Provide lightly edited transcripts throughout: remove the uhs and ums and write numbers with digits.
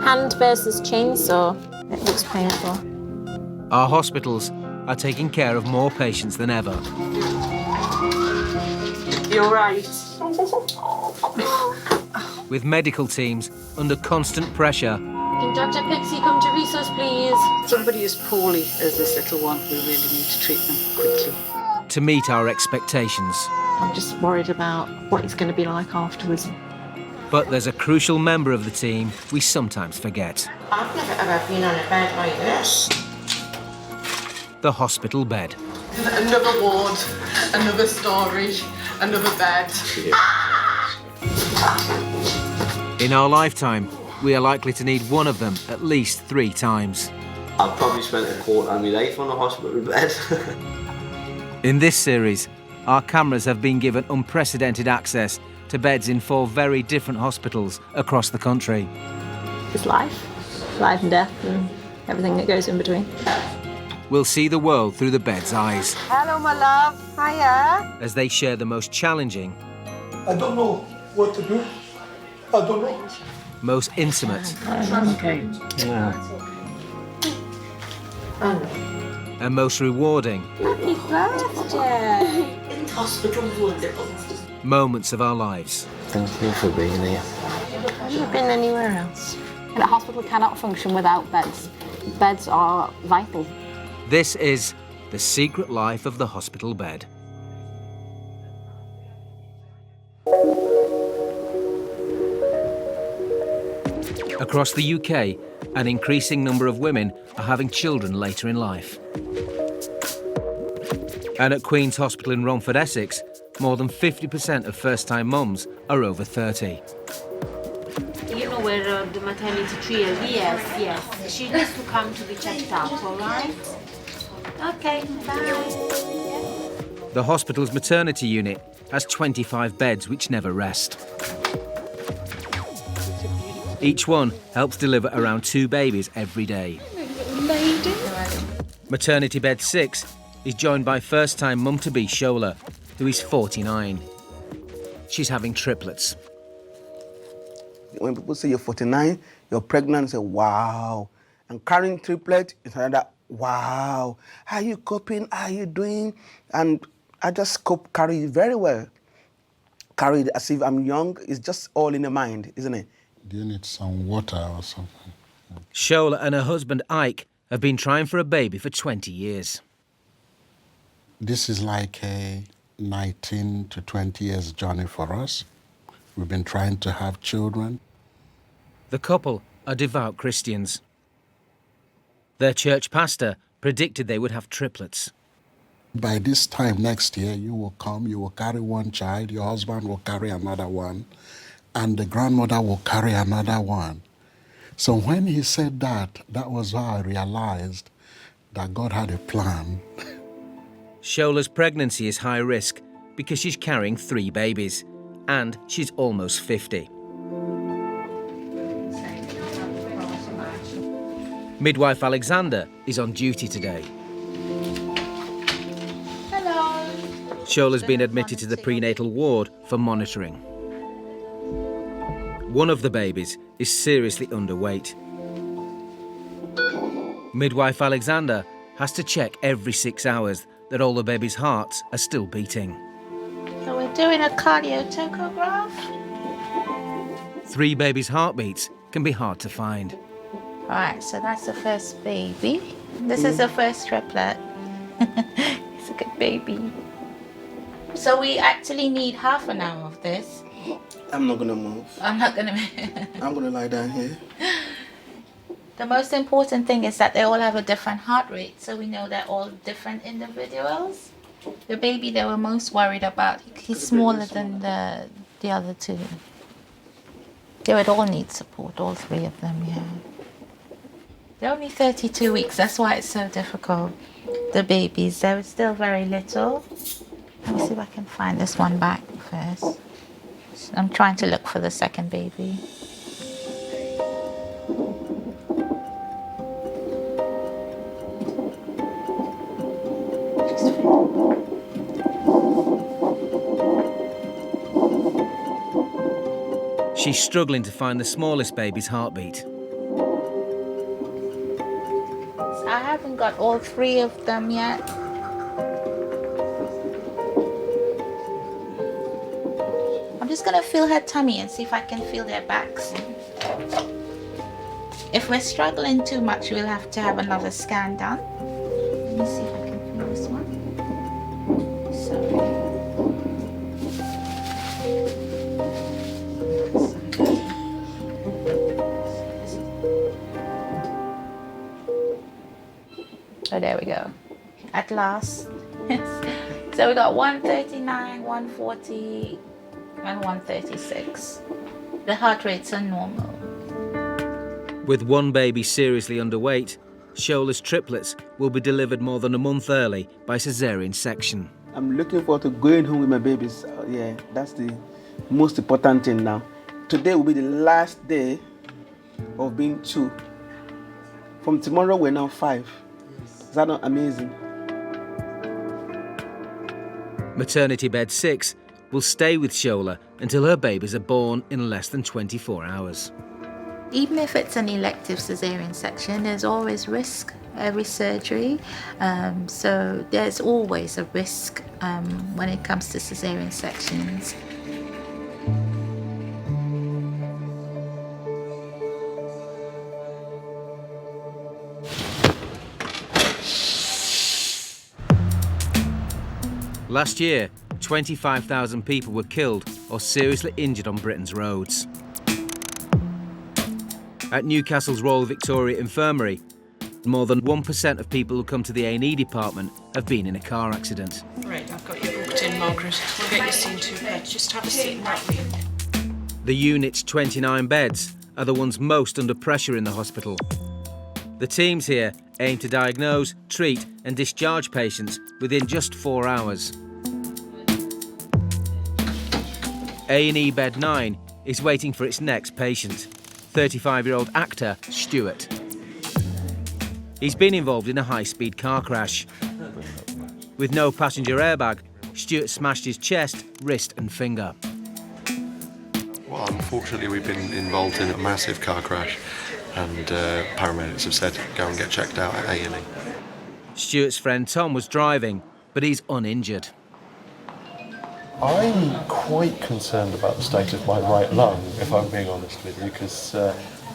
Hand versus chainsaw. It looks painful. Our hospitals are taking care of more patients than ever. You're right. With medical teams under constant pressure. Can Dr. Pixie come to resource, please? Somebody as poorly as this little one, we really need to treat them quickly. To meet our expectations. I'm just worried about what it's going to be like afterwards. But there's a crucial member of the team we sometimes forget. I've never ever been on a bed like this. The hospital bed. Another ward, another story, another bed. In our lifetime, we are likely to need one of them at least 3 times. I've probably spent a quarter of my life on a hospital bed. In this series, our cameras have been given unprecedented access to beds in 4 very different hospitals across the country. It's life and death and everything that goes in between. We'll see the world through the bed's eyes. Hello, my love. Hiya. As they share the most challenging, I don't know what to do. I don't know. most intimate, and most rewarding Happy birthday. In hospital wonderful. moments of our lives. Thank you for being here. Have you been anywhere else? And a hospital cannot function without beds. Beds are vital. This is The Secret Life of the Hospital Bed. Across the UK, an increasing number of women are having children later in life. And at Queen's Hospital in Romford, Essex, more than 50% of first-time mums are over 30. You know where the maternity tree is? Yes. She needs to come to be checked out, all right? Okay, bye. The hospital's maternity unit has 25 beds which never rest. Each one helps deliver around 2 babies every day. Maternity bed 6 is joined by first-time mum-to-be Shola, who is 49. She's having triplets. When people say you're 49, you're pregnant, say, wow. And carrying triplet is another, wow. How are you coping? How are you doing? And I just carry it very well. Carry it as if I'm young. It's just all in the mind, isn't it? Do you need some water or something? Shola and her husband Ike have been trying for a baby for 20 years. This is like a 19 to 20 years journey for us. We've been trying to have children. The couple are devout Christians. Their church pastor predicted they would have triplets. By this time next year, you will come, you will carry one child, your husband will carry another one, and the grandmother will carry another one. So when he said that, that was how I realized that God had a plan. Shola's pregnancy is high risk because she's carrying 3 babies, and she's almost 50. Midwife Alexander is on duty today. Hello. Shola's been admitted to the prenatal ward for monitoring. One of the babies is seriously underweight. Midwife Alexander has to check every 6 hours that all the baby's hearts are still beating. So we're doing a cardio tachograph. 3 babies' heartbeats can be hard to find. All right, so that's the first baby. This is the first triplet. It's a good baby. So we actually need half an hour of this. I'm not gonna move. I'm not gonna. I'm gonna lie down here. The most important thing is that they all have a different heart rate, so we know they're all different individuals. The baby they were most worried about, he's smaller than the other 2. They would all need support, all 3 of them, yeah. They're only 32 weeks, that's why it's so difficult. The babies, they're still very little. Let me see if I can find this one back first. I'm trying to look for the second baby. She's struggling to find the smallest baby's heartbeat. haven't got all 3 of them yet. I'm just gonna feel her tummy and see if I can feel their backs. If we're struggling too much, we'll have to have another scan done. Let me see if I can feel this one. Oh, there we go. At last. So we got 139, 140, and 136. The heart rates are normal. With one baby seriously underweight, Shola's triplets will be delivered more than a month early by caesarean section. I'm looking forward to going home with my babies. Yeah, that's the most important thing now. Today will be the last day of being 2. From tomorrow, we're now 5. Is that not amazing? Maternity bed 6 will stay with Shola until her babies are born in less than 24 hours. Even if it's an elective caesarean section, there's always risk every surgery. So there's always a risk when it comes to caesarean sections. Last year, 25,000 people were killed or seriously injured on Britain's roads. At Newcastle's Royal Victoria Infirmary, more than 1% of people who come to the A&E department have been in a car accident. Right, I've got you booked in, Margaret. We'll get you seen to bed. Just have a seat in that room. The unit's 29 beds are the ones most under pressure in the hospital. The teams here aim to diagnose, treat and discharge patients within just 4 hours. A&E bed 9 is waiting for its next patient, 35-year-old actor Stuart. He's been involved in a high-speed car crash. With no passenger airbag, Stuart smashed his chest, wrist and finger. Well, unfortunately, we've been involved in a massive car crash and paramedics have said go and get checked out at A&E. Stuart's friend Tom was driving, but he's uninjured. I'm quite concerned about the state of my right lung, if I'm being honest with you, because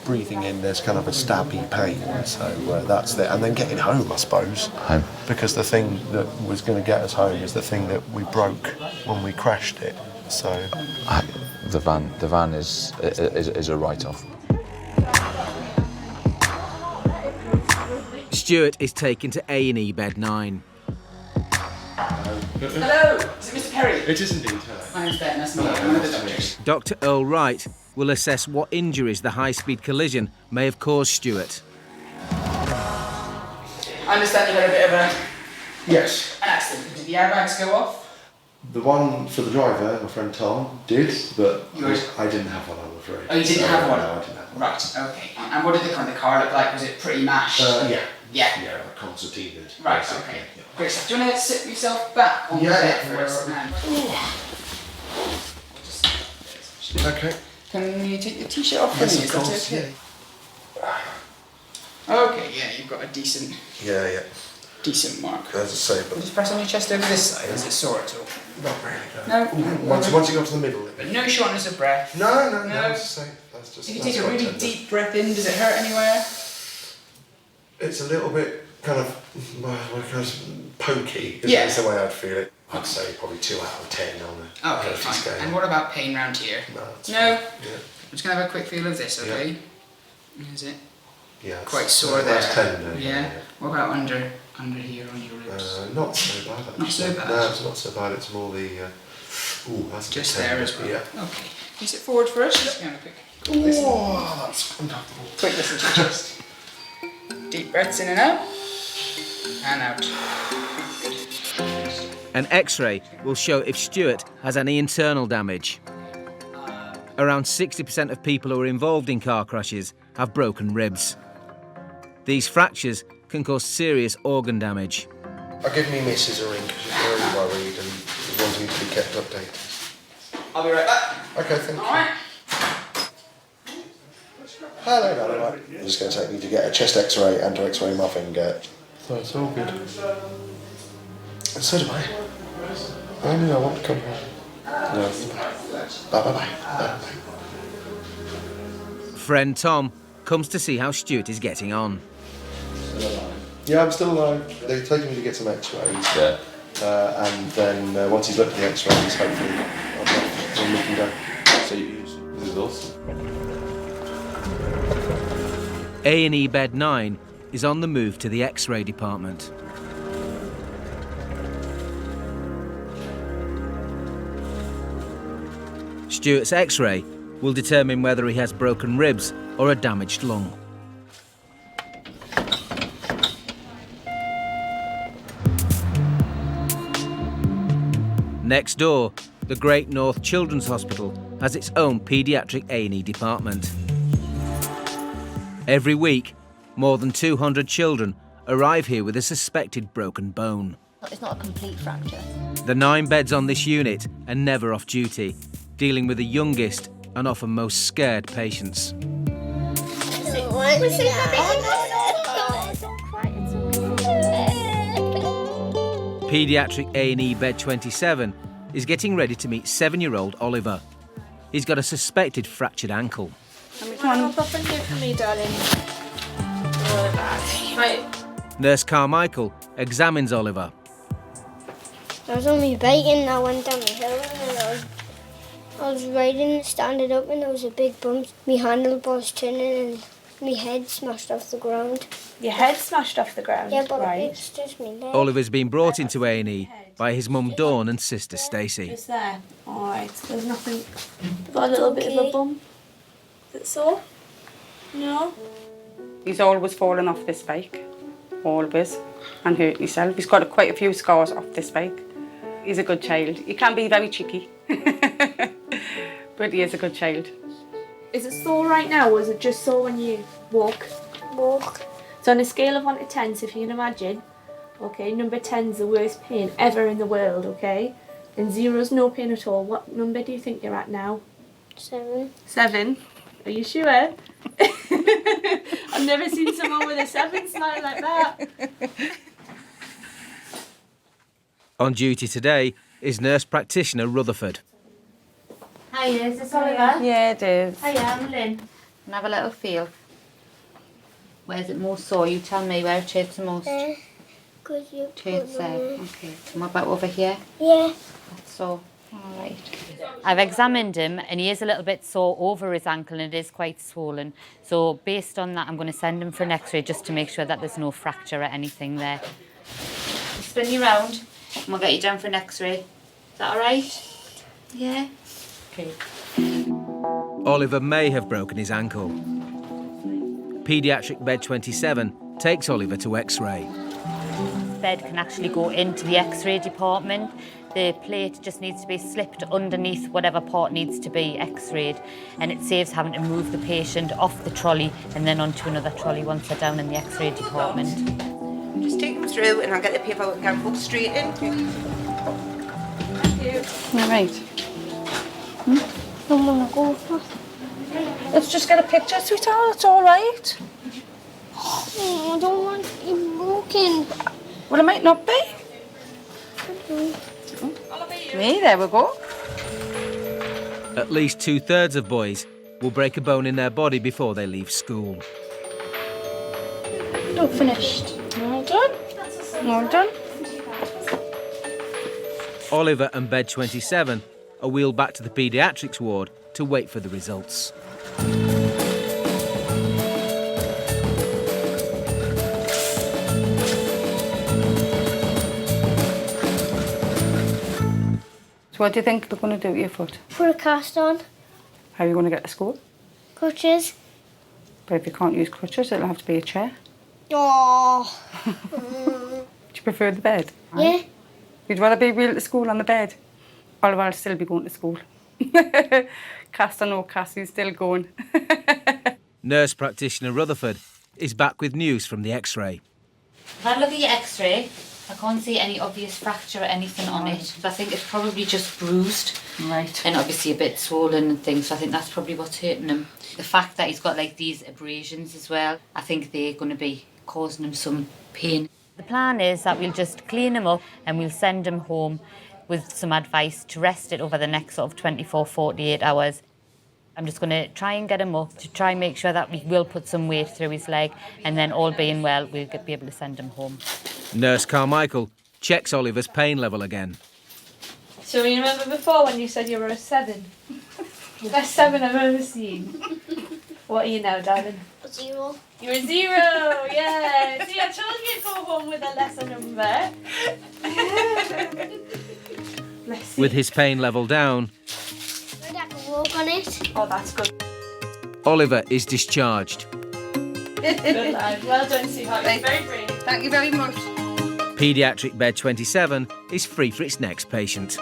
breathing in there's kind of a stabby pain, so that's there. And then getting home, I suppose. Home? Because the thing that was going to get us home is the thing that we broke when we crashed it, so... The van is a write-off. Stuart is taken to A&E bed 9. Hello, is it Mr. Perry? It is indeed. My name's Ben, nice to meet you. I'm one of the doctors. Dr. Earl Wright will assess what injuries the high-speed collision may have caused Stuart. I understand you had a bit of Yes. an accident. Did the airbags go off? The one for the driver, my friend Tom, did, but Yours? I didn't have one, I'm afraid. Oh, you didn't have one? No, I didn't have one. Right, okay. And what did the car look like? Was it pretty mashed? Yeah. Yeah. Yeah, like concertinaed. Right, okay. Great stuff. Do you want to sit yourself back on the bed first? Okay. Can you take the t-shirt off for me? Is that okay? Okay, yeah, you've got a decent mark. As I say, but... Just press on your chest over this side. Is it sore at all? Not really, No? Once you go to the middle. But no shortness of breath? No, as I say, that's just... If you take a really deep breath in, does it hurt anywhere? It's a little bit kind of pokey, is the way I'd feel it. I'd say probably 2 out of 10 on the Okay, fine. scale. And what about pain round here? No? Yeah. I'm just going to have a quick feel of this, okay? Is it quite sore there? That's tender. Yeah. What about under here on your ribs? Not so bad, actually. Not so bad? No, it's not so bad. It's more the... that's just a bit there tender, as well? Yeah. Okay. Can you sit forward for us? Just going to quick listen. Oh, that's uncomfortable. Quick listen to your chest. Deep breaths in and out. And out. An X-ray will show if Stuart has any internal damage. Around 60% of people who are involved in car crashes have broken ribs. These fractures can cause serious organ damage. I'll give me Mrs. a ring because she's very worried and wanting to be kept updated. I'll be right back. Okay, thank you. All right. Hello, darling. I'm just going to take you to get a chest X-ray and to X-ray my finger. No, it's all good. And so do I. I mean, I want to come home. No. Bye. Friend Tom comes to see how Stuart is getting on. Yeah, I'm still alive. They're taking me to get some x-rays. Yeah. And then once he's looked at the x-rays, hopefully then we can go. So this is awesome. A&E bed 9 is on the move to the X-ray department. Stuart's X-ray will determine whether he has broken ribs or a damaged lung. Next door, the Great North Children's Hospital has its own paediatric A&E department. Every week, more than 200 children arrive here with a suspected broken bone. It's not a complete fracture. The 9 beds on this unit are never off duty, dealing with the youngest and often most scared patients. Paediatric A&E bed 27 is getting ready to meet 7-year-old Oliver. He's got a suspected fractured ankle. Come on, pop and do it for me, darling. Right. Nurse Carmichael examines Oliver. I was on my bike and I went down the hill and I was riding, standing up, and there was a big bump. My handlebars turning and my head smashed off the ground. Your head smashed off the ground? Yeah, but right. it's just my leg. Oliver's been brought into A&E by his mum Dawn and sister Stacey. It's there. All right. There's nothing. Got a little bit of a bump. Is it sore? No. He's always fallen off this bike, always, and hurt himself. He's got quite a few scars off this bike. He's a good child. He can be very cheeky, but he is a good child. Is it sore right now, or is it just sore when you walk? Walk. So on a scale of 1 to 10, so if you can imagine, okay, number 10's the worst pain ever in the world, okay? And 0's no pain at all. What number do you think you're at now? 7. 7? Are you sure? I've never seen someone with a 7 smile like that. On duty today is nurse practitioner Rutherford. Hiya, is this Oliver? Yeah, it is. Hiya, I'm Lynn. And have a little feel. Where's it most sore? You tell me where it hurts the most. Could you Hurts there. Okay. And what about over here? Yeah. That's sore. All right. I've examined him and he is a little bit sore over his ankle and it is quite swollen. So based on that, I'm going to send him for an x-ray just to make sure that there's no fracture or anything there. Spin you round and we'll get you down for an x-ray. Is that all right? Yeah. Okay. Oliver may have broken his ankle. Paediatric bed 27 takes Oliver to X-ray. This bed can actually go into the X-ray department. The plate just needs to be slipped underneath whatever part needs to be X-rayed, and it saves having to move the patient off the trolley and then onto another trolley once they're down in the X-ray department. Just take them through and I'll get the paperwork and book straight in. Thank you. All right. I want to go first. Let's just get a picture, sweetheart. It's all right. Oh, I don't want to be broken. Well, it might not be. Me, there we go. At least 2/3 of boys will break a bone in their body before they leave school. Oh, finished. Well done. Well done. Oliver and bed 27 are wheeled back to the paediatrics ward to wait for the results. So what do you think they're going to do with your foot? Put a cast on. How are you going to get to school? Crutches. But if you can't use crutches, it'll have to be a chair. Oh. Do you prefer the bed? Yeah. You'd rather be wheeled to school on the bed? Oliver will still be going to school. Cast or no cast, he's still going. Nurse practitioner Rutherford is back with news from the X-ray. If I look at your X-ray, I can't see any obvious fracture or anything on it. So I think it's probably just bruised. Right. And obviously a bit swollen and things. So I think that's probably what's hurting him. The fact that he's got like these abrasions as well, I think they're going to be causing him some pain. The plan is that we'll just clean him up and we'll send him home with some advice to rest it over the next sort of 24, 48 hours. I'm just going to try and get him up to try and make sure that we will put some weight through his leg, and then all being well, we'll be able to send him home. Nurse Carmichael checks Oliver's pain level again. So you remember before when you said you were a 7? Best 7 I've ever seen. What are you now, darling? A 0. You're a 0, yeah. See, I told you to go home with a lesser number. With his pain level down, I can walk on it. Oh, that's good. Oliver is discharged. Good lad. Well done, sweetheart. You're very brave. Thank you very much. Paediatric bed 27 is free for its next patient.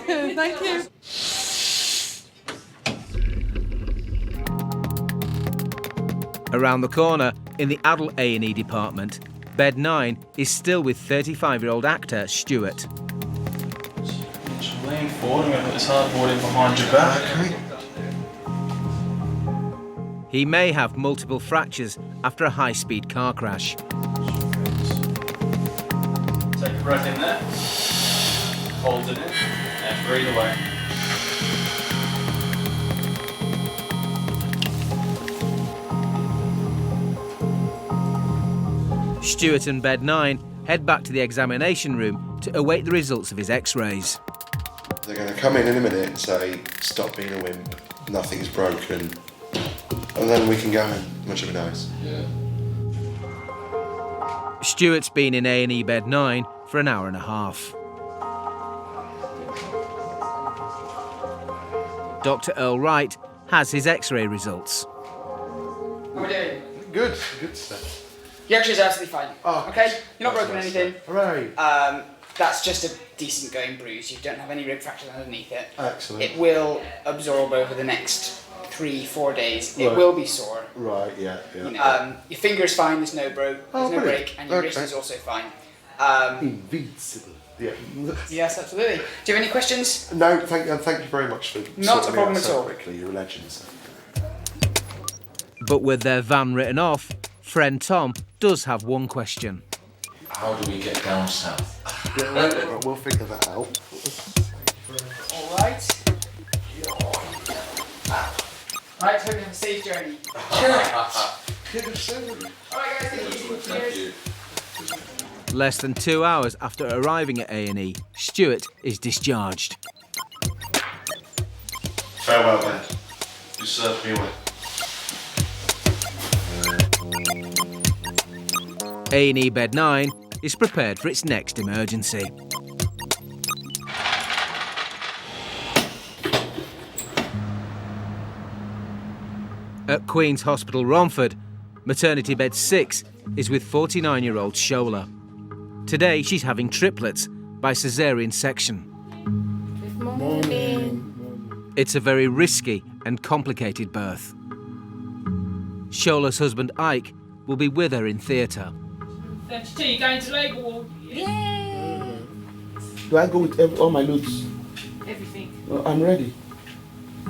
Thank you. Around the corner, in the adult A&E department, bed 9 is still with 35-year-old actor Stuart. Just lean forward and put this hardboard in behind your back. Okay. He may have multiple fractures after a high-speed car crash. Take a breath in there, hold it in, and breathe away. Stuart and bed 9 head back to the examination room to await the results of his x-rays. They're going to come in a minute and say, stop being a wimp, nothing's broken, and then we can go home. Much of a nice. Yeah. Stuart's been in A&E bed 9 for an hour and a half. Dr. Earl Wright has his x-ray results. How are we doing? Good stuff. Your x-ray's absolutely fine. Oh, okay? You're not broken anything. Hooray. That's just a decent going bruise. You don't have any rib fractures underneath it. Excellent. It will absorb over the next 3-4 days. It Right. will be sore. Right, yeah. You know, your finger's fine, there's no Oh, break, brilliant. and your wrist Okay. is also fine. Invincible. Yeah. Yes, absolutely. Do you have any questions? No, thank you very much for Not sorting a me problem out at so all. quickly. You're a legend. So. But with their van written off, friend Tom does have one question. How do we get down south? Yeah, we'll figure that out. All right. Right, hope you have a safe journey. All right, guys, take it easy. Cheers. Less than 2 hours after arriving at A&E, Stuart is discharged. Farewell, then. You served me well. A&E bed 9 is prepared for its next emergency. At Queen's Hospital Romford, maternity bed 6 is with 49-year-old Shola. Today she's having triplets by caesarean section. Good morning. It's a very risky and complicated birth. Shola's husband Ike will be with her in theatre. You going to Labour Ward? Yay! Do I go with all my loads? Everything. I'm ready.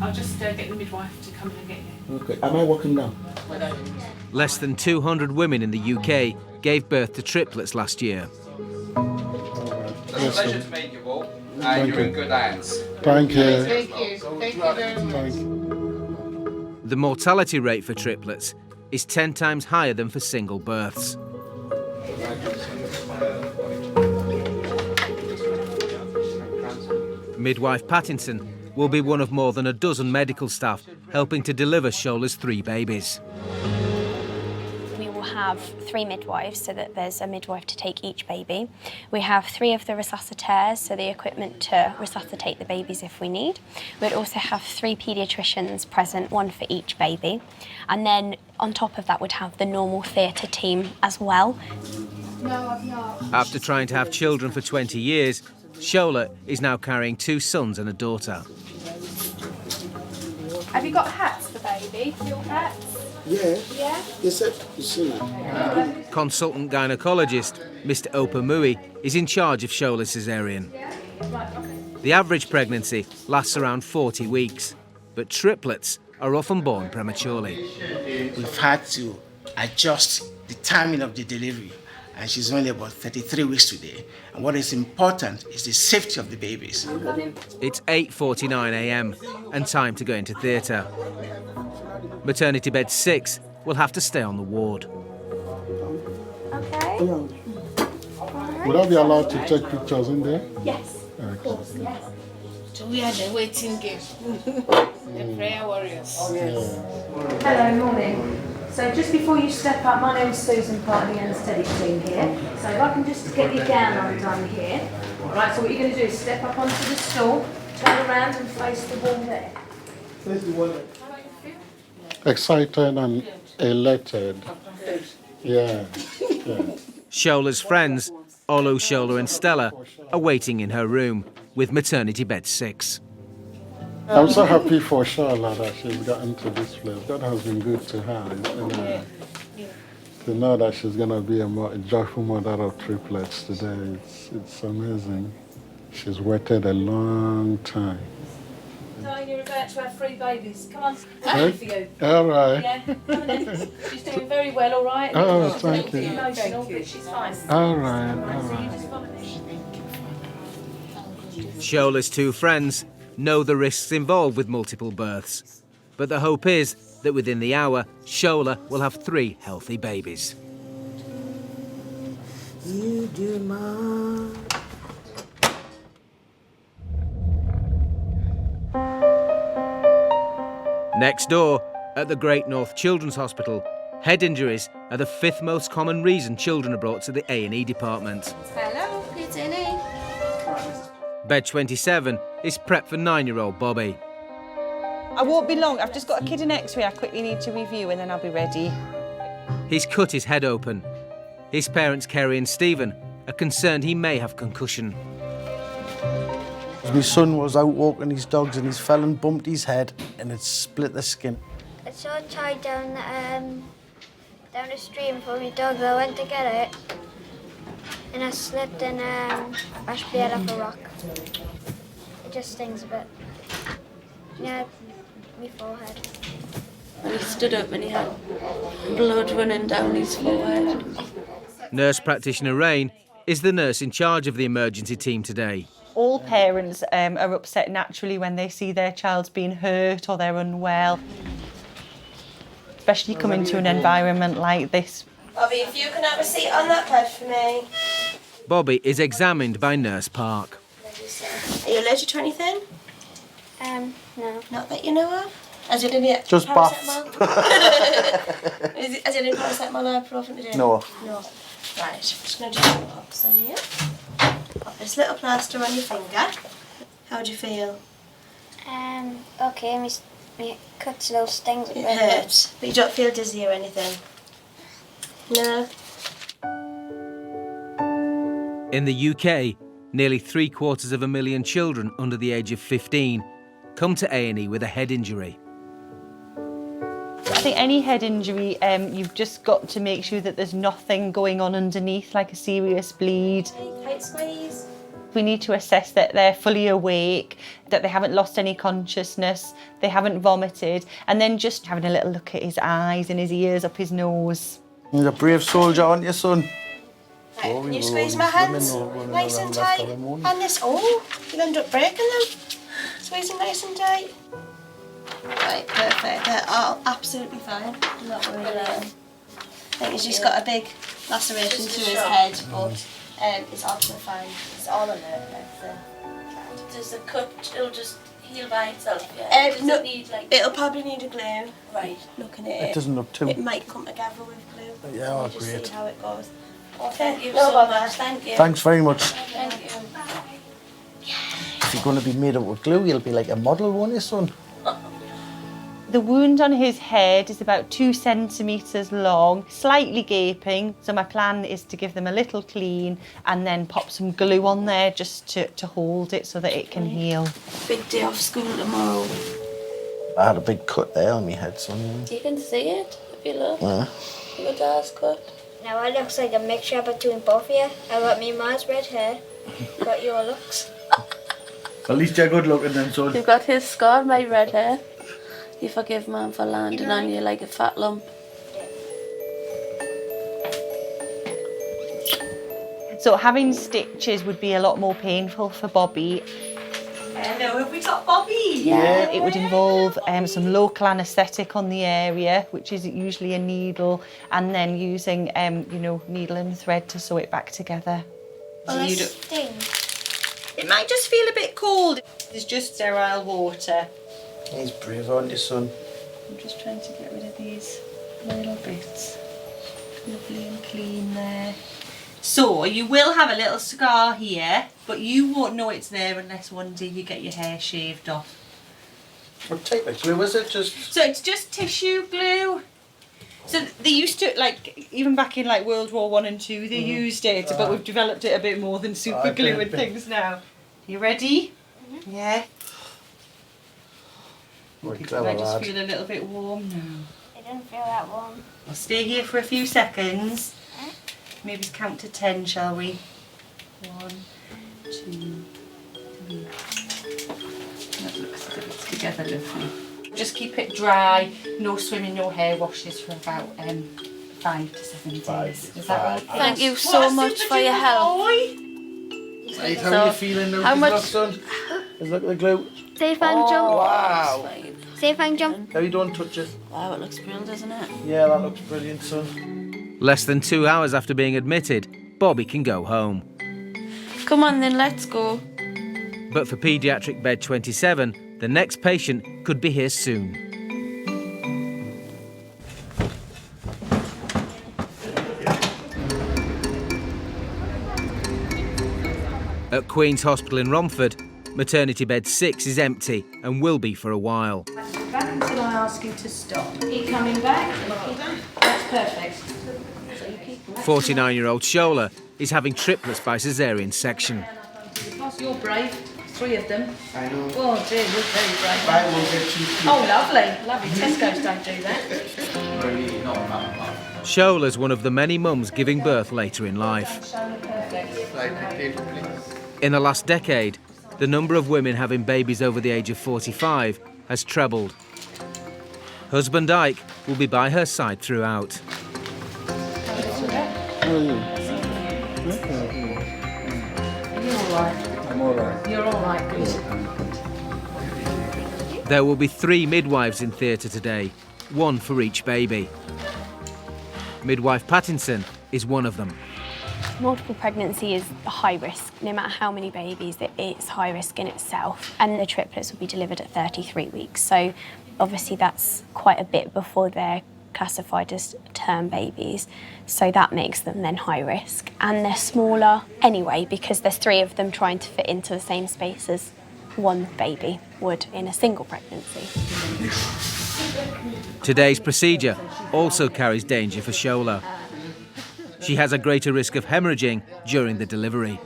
I'll just get the midwife to come in and get you. Okay, am I walking now? Less than 200 women in the UK gave birth to triplets last year. It's a pleasure to meet you all, and you're in good hands. Thank you. Thank you. Thank you very much. The mortality rate for triplets is 10 times higher than for single births. Midwife Pattinson will be one of more than a dozen medical staff helping to deliver Shola's 3 babies. We will have 3 midwives, so that there's a midwife to take each baby. We have 3 of the resuscitators, so the equipment to resuscitate the babies if we need. We'd also have 3 paediatricians present, 1 for each baby. And then on top of that, we'd have the normal theatre team as well. No, I've not. After trying to have children for 20 years, Shola is now carrying 2 sons and a daughter. Have you got hats for baby? Your hats? Yeah. Yeah? They said, you see. Consultant gynaecologist Mr. Opamui is in charge of Shola's caesarean. The average pregnancy lasts around 40 weeks, but triplets are often born prematurely. We've had to adjust the timing of the delivery. And she's only about 33 weeks today. And what is important is the safety of the babies. It's 8:49 a.m. and time to go into theatre. Maternity bed 6 will have to stay on the ward. Okay. Would I be allowed to take pictures in there? Yes, of course, yes. So we are the waiting game. The prayer warriors. Hello, morning. So just before you step up, my name's Susan, part of the anaesthetic team here. So if I can just get your gown undone here. All right, so what you're going to do is step up onto the stool, turn around and face the wall there. Excited and elated. Yeah. Shola's friends, Olu, Shola and Stella, are waiting in her room with maternity bed 6. I'm so happy for Shola that she's gotten to this place. God has been good to her. To know that she's going to be a joyful mother of triplets today, it's amazing. She's waited a long time. Darling, you're about to have 3 babies. Come on, Hey? for you. All right. Yeah, come in. She's doing very well, all right? Oh, thank you. Emotional, but she's fine. All right, So you just follow me. Shola's 2 friends know the risks involved with multiple births. But the hope is that within the hour, Shola will have 3 healthy babies. You do my... Next door, at the Great North Children's Hospital, head injuries are the 5th most common reason children are brought to the A&E department. Hello, it's Annie. Bed 27 is prepped for 9-year-old Bobby. I won't be long. I've just got a kid in X-ray I quickly need to review and then I'll be ready. He's cut his head open. His parents, Kerry and Stephen, are concerned he may have concussion. My son was out walking his dogs and he's fell and bumped his head and it split the skin. I saw it tied down the stream for my dog. I went to get it and I slipped and bashed my head off a rock. It just stings a bit. Yeah, my forehead. And he stood up and he had blood running down his forehead. Nurse practitioner Rain is the nurse in charge of the emergency team today. All parents are upset naturally when they see their child's being hurt or they're unwell. Especially coming to an environment like this. Bobby, if you can have a seat on that bed for me. Bobby is examined by Nurse Park. Are you allergic to anything? No. Not that you know of? Has it any Just paracetamol? Has it any paracetamol or ibuprofen today? No. No. Right, I'm just going to do some pops on you. Pop this little plaster on your finger. How do you feel? Okay, me cuts little stings. It hurts, but you don't feel dizzy or anything? No. In the UK, nearly 750,000 children under the age of 15 come to A&E with a head injury. I think any head injury, you've just got to make sure that there's nothing going on underneath, like a serious bleed. Tight squeeze. We need to assess that they're fully awake, that they haven't lost any consciousness, they haven't vomited, and then just having a little look at his eyes and his ears, up his nose. You're a brave soldier, aren't you, son? Right, can you squeeze my hands nice and tight? And this, oh, you'll end up breaking them. Squeeze them nice and tight. Right, perfect. They're all absolutely fine. I'm not worried about them. I think he's just got a big laceration to his head, but it's absolutely fine. It's all alert. Does the cut, it'll just heal by itself, yeah? Does it need, like... It'll probably need a glue. Right. Looking at it. It doesn't look too... It might come together with glue. Yeah, oh, just great. see how it goes. Oh, thank you so much. Thank you. Thanks very much. Thank you. If you're going to be made up with glue, you'll be like a model, won't you, son? The wound on his head is about 2 centimetres long, slightly gaping, so my plan is to give them a little clean and then pop some glue on there just to hold it so that it can heal. Big day off school tomorrow. I had a big cut there on my head, son. You can see it if you look. Yeah. Your dad's cut. Now it looks like a mixture between both of you. I got me ma's red hair, got your looks. At least you're good looking then, son. You've got his scar, my red hair. You forgive man for landing on you like a fat lump. So having stitches would be a lot more painful for Bobby. Hello, have we got Bobby? Yeah. It would involve some local anaesthetic on the area, which is usually a needle, and then using, you know, needle and thread to sew it back together. It might just feel a bit cold. There's just sterile water. He's brave, aren't you, son? I'm just trying to get rid of these little bits. Lovely and clean there. So you will have a little scar here, but you won't know it's there unless one day you get your hair shaved off. What type of glue is it? Just. So it's just tissue glue. So they used to, like, even back in like World War I and II, they used it, but we've developed it a bit more than super glue and things now. You ready? Yeah. I just feel a little bit warm now. It doesn't feel that warm. I'll stay here for a few seconds. Maybe count to 10, shall we? 1, 2, 3. That looks good. It's together, lovely. Just keep it dry. No swimming, no hair washes for about 5 to 7 days. Is that all? Thank you so much for your help. Right, how are you feeling now? How much? Son? Let's look at the glue. Safe and jump. Wow. Safe and jump. Now you don't touch it. Wow, it looks brilliant, doesn't it? Yeah, that looks brilliant, son. Less than 2 hours after being admitted, Bobby can go home. Come on then, let's go. But for paediatric bed 27, the next patient could be here soon. At Queen's Hospital in Romford, maternity bed 6 is empty and will be for a while. Back until I ask you to stop. Keep coming back. That's perfect. 49-year-old Shola is having triplets by caesarean section. You're brave. 3 of them. I know. Oh dear, you're very brave. I will get you. Oh, lovely, lovely. Tesco's don't do that. Shola's one of the many mums giving birth later in life. In the last decade, the number of women having babies over the age of 45 has trebled. Husband Ike will be by her side throughout. I'm all right. You're all right, good. There will be 3 midwives in theatre today, 1 for each baby. Midwife Pattinson is one of them. Multiple pregnancy is a high risk. No matter how many babies, it's high risk in itself. And the triplets will be delivered at 33 weeks. So obviously that's quite a bit before they're classified as term babies. So that makes them then high risk. And they're smaller anyway because there's 3 of them trying to fit into the same space as one baby would in a single pregnancy. Today's procedure also carries danger for Shola. She has a greater risk of hemorrhaging during the delivery.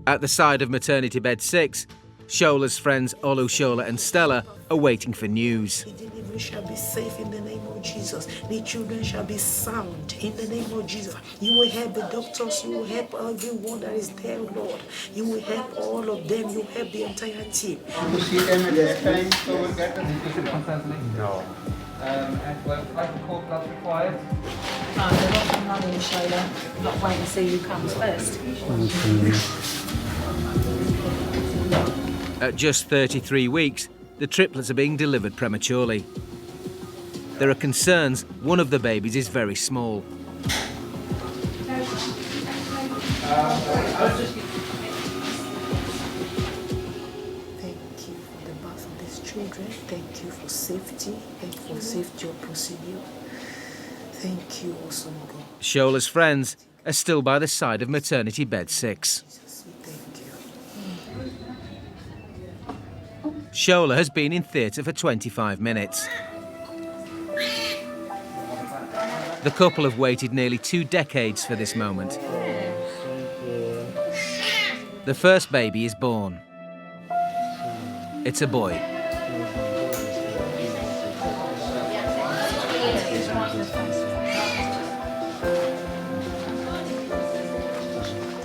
At the side of maternity bed 6, Shola's friends Olu, Shola and Stella are waiting for news. The delivery shall be safe in the name of Jesus. The children shall be sound in the name of Jesus. You will help the doctors, you will help everyone that is there, Lord. You will help all of them, you will help the entire team. You see them at this time, so we'll get them. No. And well, like the cord blood required. No, they're not from running, Shola. Not waiting to see who comes first. At just 33 weeks, the triplets are being delivered prematurely. There are concerns one of the babies is very small. Thank you for the birth of these children. Thank you for safety. Thank you for safety of procedure. Thank you, awesome God. Shola's friends are still by the side of maternity bed 6. Shola has been in theatre for 25 minutes. The couple have waited nearly 2 decades for this moment. The first baby is born. It's a boy.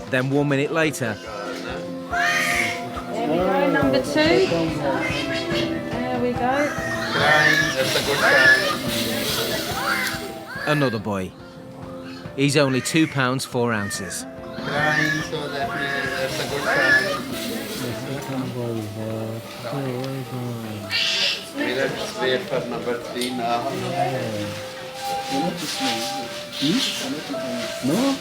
Then 1 minute later, There we go, number 2. There we go. That's a good sign. another boy. He's only £2 4 ounces. Crying, so that means that's a good sign. Let's wait for number 3 now. No?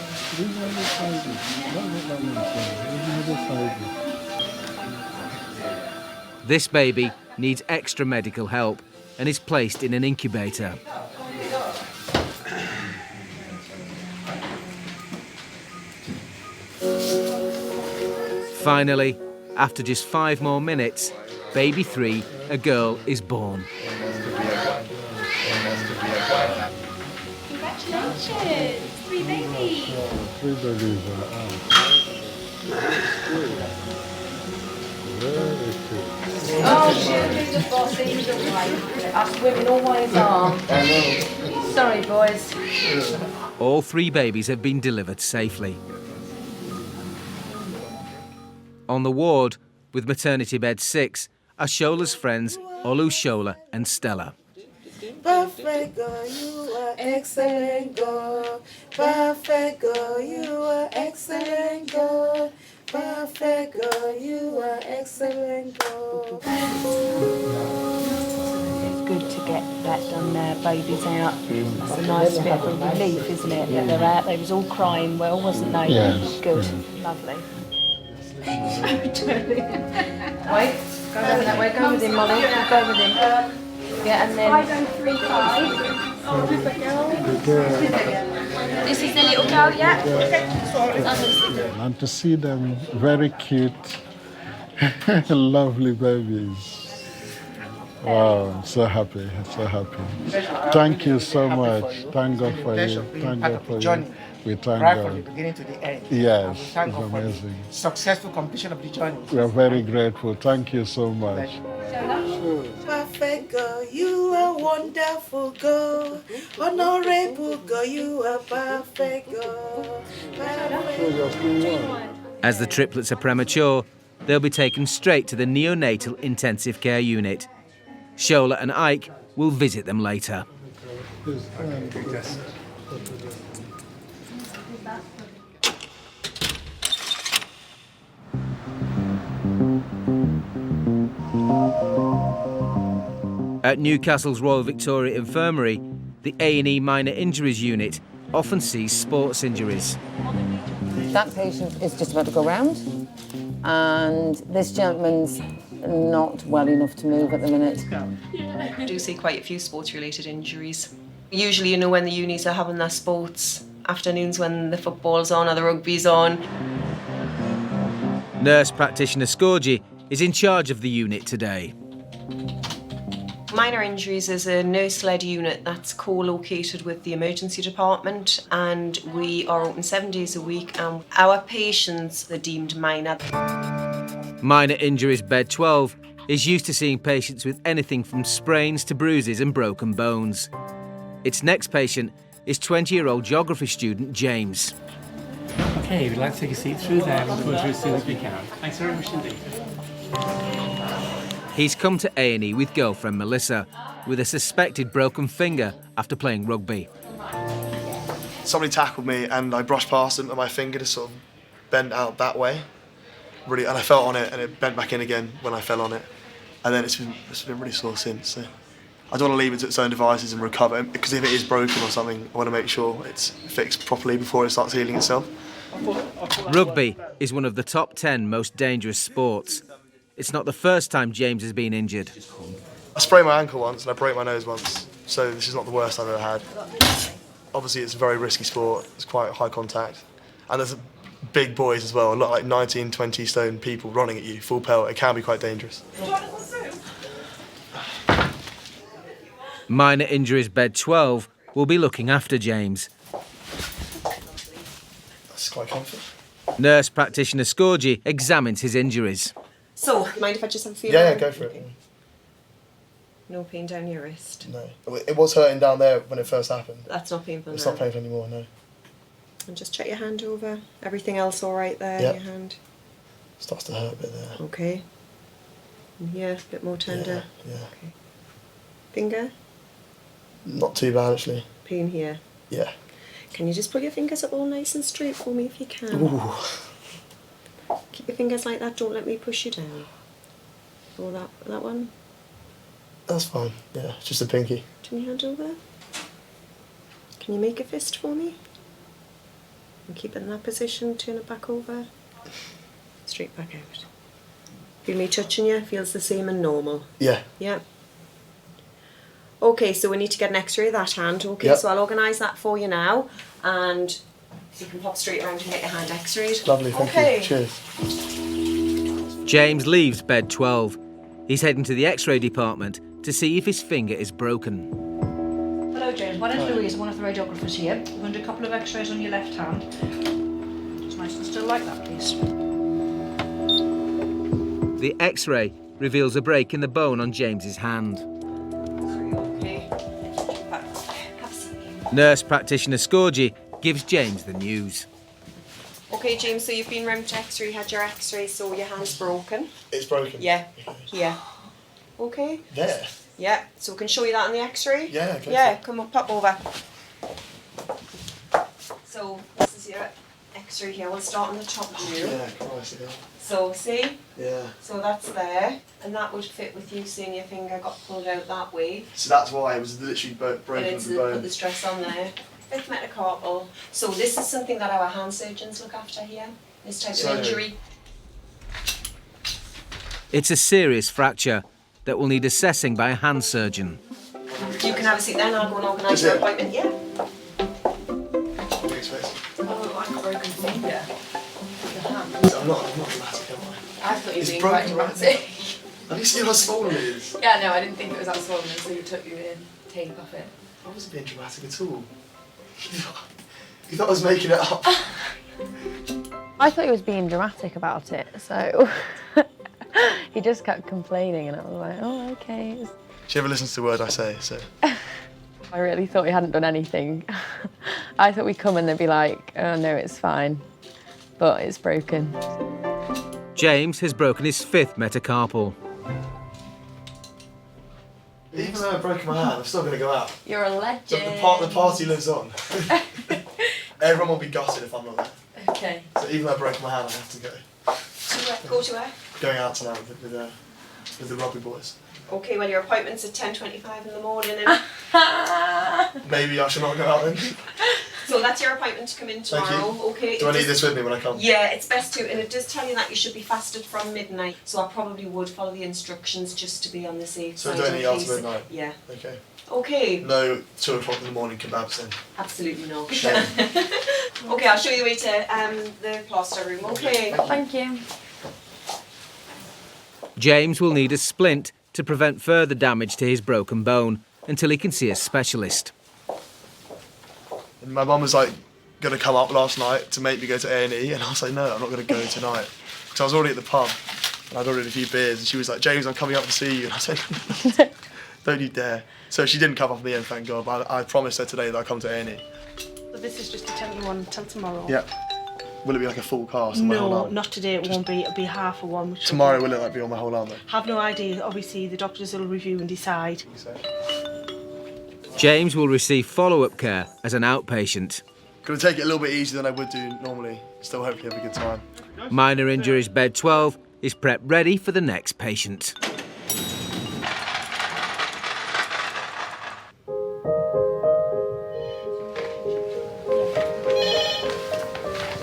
This baby needs extra medical help and is placed in an incubator. Finally, after just 5 more minutes, baby 3, a girl, is born. Congratulations! 3 babies! 3 babies are out. Very good. Oh, she'll be the boss, he doesn't like us women always are. I know. Sorry, boys. All 3 babies have been delivered safely. On the ward, with maternity bed 6, are Shola's friends Olu, Shola and Stella. Perfect girl, you are excellent girl. Perfect girl, you are excellent girl. Perfect girl, you are excellent girl. It's good to get that done now, babies out. It's a nice bit of a relief, isn't it? That they're out. They was all crying well, wasn't they? Yes. Good. Lovely. Wait, go over that way. Go with him, Molly. Go with him. Yeah, and then 5-3-5. This is the little girl, yeah? And to see them very cute, lovely babies. Wow, I'm so happy, so happy. Thank you so much. Thank God for you. Thank God for you. We thank Right God. from the beginning to the end. Yes, We thank it's God for amazing. the successful completion of the journey. We are very grateful. Thank you so much. Perfect girl, you are wonderful girl. Honorable girl, you are perfect girl. As the triplets are premature, they'll be taken straight to the neonatal intensive care unit. Shola and Ike will visit them later. At Newcastle's Royal Victoria Infirmary, the A&E minor injuries unit often sees sports injuries. That patient is just about to go round, and this gentleman's not well enough to move at the minute. We do see quite a few sports-related injuries. Usually, when the unis are having their sports afternoons, when the football's on or the rugby's on. Nurse practitioner Scorgi is in charge of the unit today. Minor injuries is a nurse-led unit that's co-located with the emergency department, and we are open 7 days a week, and our patients are deemed minor. Minor injuries bed 12 is used to seeing patients with anything from sprains to bruises and broken bones. Its next patient is 20-year-old geography student James. Okay, we'd like to take a seat through there. We'll go through as soon as we can. Thanks very much indeed. He's come to A&E with girlfriend Mellissa, with a suspected broken finger after playing rugby. Somebody tackled me and I brushed past him and my finger just sort of bent out that way. Really, and I felt on it and it bent back in again when I fell on it. And then it's been really sore since. So I don't want to leave it to its own devices and recover, because if it is broken or something, I want to make sure it's fixed properly before it starts healing itself. Rugby is one of the top 10 most dangerous sports. It's not the first time James has been injured. I sprained my ankle once and I broke my nose once, so this is not the worst I've ever had. Obviously it's a very risky sport, it's quite high contact. And there's big boys as well, a lot like 19, 20 stone people running at you, full pelt. It can be quite dangerous. Minor injuries bed 12 will be looking after James. That's quite comfy. Nurse practitioner Scorgi examines his injuries. So, mind if I just have a feel? Yeah, go for it. No pain down your wrist? No. It was hurting down there when it first happened. That's not painful It's now? not painful anymore, no. And just check your hand over. Everything else all right there, Yep. your hand? Starts to hurt a bit there. Okay. And here, a bit more tender? Yeah. Okay. Finger? Not too bad, actually. Pain here? Yeah. Can you just put your fingers up all nice and straight for me if you can? Ooh. Keep your fingers like that, don't let me push you down. Or that one. That's fine, yeah, just a pinky. Turn your hand over. Can you make a fist for me? And keep it in that position, turn it back over. Straight back out. Feel me touching you? Feels the same and normal? Yeah. Yeah. Okay, so we need to get an x-ray of that hand. Okay, Yep. so I'll organise that for you now. And you can pop straight around and get your hand x-rayed. Lovely, thank you. Cheers. James leaves bed 12. He's heading to the x-ray department to see if his finger is broken. Hello James, my name's Louise, I'm one of the radiographers here. We're going to do a couple of x-rays on your left hand. It's nice and still like that, please. The x-ray reveals a break in the bone on James's hand. Nurse practitioner Scorgi gives James the news. Okay, James, so you've been round to x-ray, had your x-ray, so your hand's broken. It's broken? Yeah, here. Okay? There? Yeah, so we can show you that on the x-ray? Yeah, okay. Yeah, come on, pop over. So, this is your x-ray here. We'll start on the top view. Yeah, Christ, yeah. So, see? Yeah. So that's there, and that would fit with you seeing your finger got pulled out that way. So that's why it was literally broken And with it's the bone. put the stress on there. 5th metacarpal. So this is something that our hand surgeons look after here, this type of injury. It's a serious fracture that will need assessing by a hand surgeon. You can have a seat then, I'll go and organise your appointment, yeah? Oh, like a broken finger. I'm not dramatic, am I? I thought you were It's being broken quite dramatic. Have you seen how swollen it is? Yeah, no, I didn't think it was that swollen until you took your tape off it. I wasn't being dramatic at all. You thought I was making it up? I thought he was being dramatic about it, so he just kept complaining, and I was like, oh, okay. She never listens to a word I say, so. I really thought he hadn't done anything. I thought we'd come and they'd be like, oh no, it's fine, but it's broken. James has broken his 5th metacarpal. Even though I've broken my hand, I'm still going to go out. You're a legend. The party lives on. Everyone will be gutted if I'm not there. Okay. So even though I broke my hand, I have to go. Go to where? Going out tonight with the rugby boys. Okay, well your appointment's at 10:25 in the morning. And Maybe I should not go out then. so that's your appointment to come in Thank tomorrow, you. okay? Do I need this with me when I come? Yeah, it's best to, and it does tell you that you should be fasted from midnight, so I probably would follow the instructions just to be on the safe So side. don't eat in after case- midnight? Yeah. Okay. Okay. No 2 o'clock in the morning kebabs then? Absolutely not. Shame. Okay, I'll show you the way to the plaster room, okay? Thank you. James will need a splint to prevent further damage to his broken bone until he can see a specialist. And my mum was like going to come up last night to make me go to A&E, and I was like, no, I'm not going to go tonight. Because I was already at the pub, and I'd ordered a few beers, and she was like, James, I'm coming up to see you. And I said, don't you dare. So she didn't come up me, and thank God, but I promised her today that I'd come to A&E. So this is just a temporary one until tomorrow? Yeah. Will it be like a full cast on my whole No, arm? not today, it won't be, it'll be half of one. Which Tomorrow will it like be on my whole arm though? Have no idea, obviously the doctors will review and decide. James will receive follow-up care as an outpatient. Gonna take it a little bit easier than I would do normally. Still hopefully have a good time. Minor injuries bed 12 is prep ready for the next patient.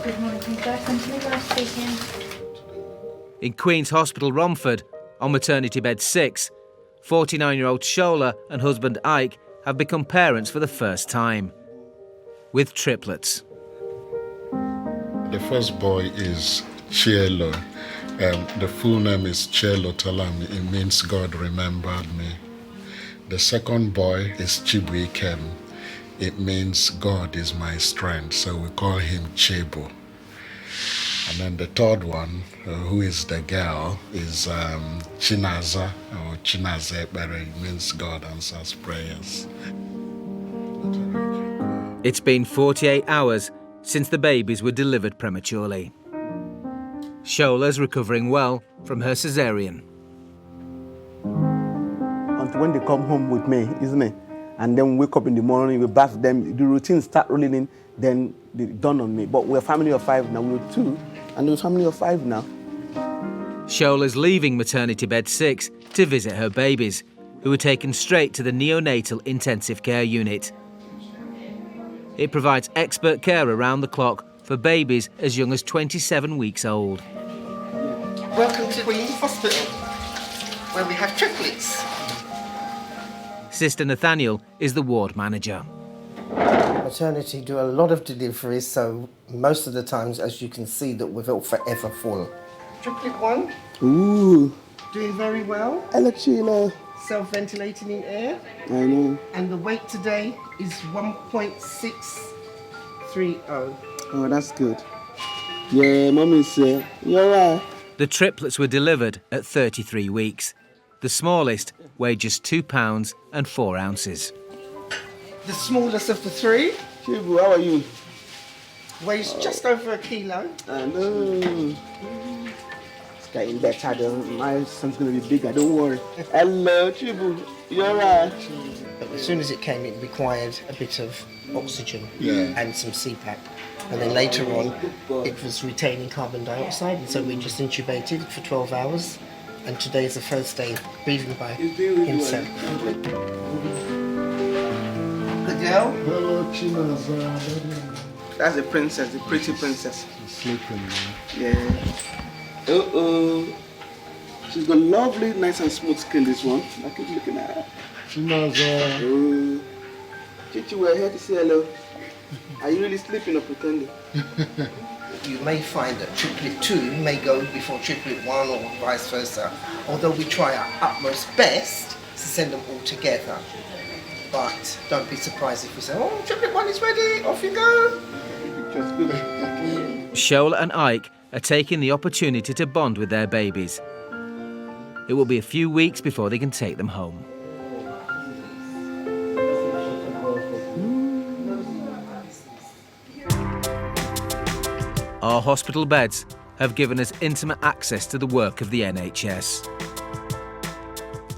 Good morning, Peter. Speaking. In Queen's Hospital, Romford, on maternity bed 6, 49-year-old Shola and husband Ike have become parents for the first time, with triplets. The first boy is Chielo. The full name is Chielo Talami. It means God remembered me. The second boy is Chibuikem. It means God is my strength, so we call him Chebo. And then the third one, who is the girl, is Chinaza, or Chinaze, but it means God answers prayers. It's been 48 hours since the babies were delivered prematurely. Shola's recovering well from her cesarean. Until when they come home with me, isn't it? and then wake up in the morning, we bath them, the routine start rolling in, then they dawn on me. But we're a family of 5 now, we're 2, and we're a family of 5 now. Shola's leaving maternity bed 6 to visit her babies, who were taken straight to the Neonatal intensive care unit. It provides expert care around the clock for babies as young as 27 weeks old. Welcome to Queen's Hospital, where we have triplets. Sister Nathaniel is the ward manager. Maternity do a lot of deliveries, so most of the times, as you can see, that we're all forever full. Triplet 1, Ooh, doing very well. hello Sheila. Self-ventilating in air. I know. And the weight today is 1.630. Oh, that's good. Yeah, mommy's here. You're right. The triplets were delivered at 33 weeks. The smallest weighed just £2 and 4 ounces. The smallest of the 3. Chibu, how are you? Weighs just over a kilo. I know. It's getting better though. My son's going to be bigger, don't worry. Hello, Chibu. You're right. But as soon as it came, it required a bit of oxygen and some CPAP. And then later on, it was retaining carbon dioxide, and so we just intubated for 12 hours. And today is the first day breathing by himself. The girl? That's the princess, the pretty princess. She's sleeping, Yeah. Uh-oh. She's got lovely, nice and smooth skin, this one. I keep looking at her. She knows. Chichi, we're here to say hello. Are you really sleeping or pretending? You may find that triplet 2 may go before triplet 1 or vice versa, although we try our utmost best to send them all together. But don't be surprised if we say, oh, triplet 1 is ready, off you go. Shola and Ike are taking the opportunity to bond with their babies. It will be a few weeks before they can take them home. Our hospital beds have given us intimate access to the work of the NHS.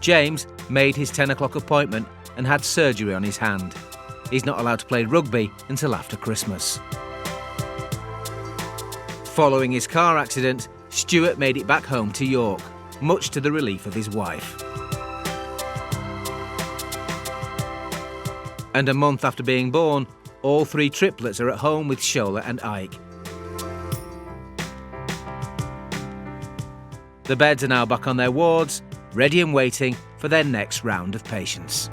James made his 10 o'clock appointment and had surgery on his hand. He's not allowed to play rugby until after Christmas. Following his car accident, Stuart made it back home to York, much to the relief of his wife. And a month after being born, all 3 triplets are at home with Shola and Ike. The beds are now back on their wards, ready and waiting for their next round of patients.